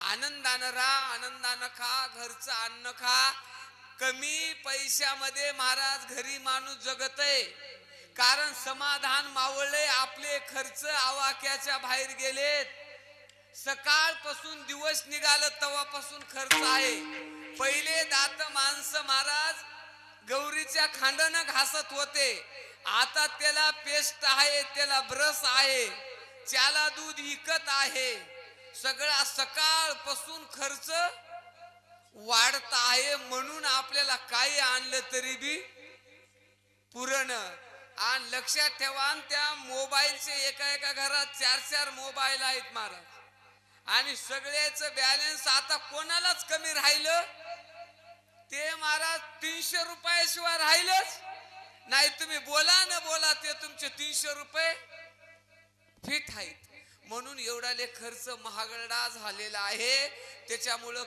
आनंदानं राहा, आनंदानं खा, घरचं अन्न खा. कमी पैशामध्ये महाराज घरी माणूस जगतय, कारण समाधान मावळले. आपले खर्च आवाक्याच्या बाहेर गेलेत. सकाळपासून दिवस निघालं तेव्हापासून खर्च आहे. पहिले दात माणसं महाराज गौरीच्या खांडानं घासत होते, आता त्याला पेस्ट आहे, त्याला ब्रश आहे, त्याला दूध विकत आहे. सगळा सकाळपासून खर्च वाढत आहे. म्हणून आपल्याला काही आणलं तरी बी पुरण. आणि लक्षात ठेवा, त्या मोबाईलचे एका एका घरात 4-4 मोबाईल आहेत महाराज. आणि सगळ्याच बॅलन्स आता कोणालाच कमी राहिलं ते महाराज 300 रुपयाशिवाय राहिलंच नाही. तुम्ही बोला न बोला ते तुमचे 300 रुपये फिट आहेत. म्हणून एवढाले खर्च महागडा झालेला आहे. त्याच्यामुळं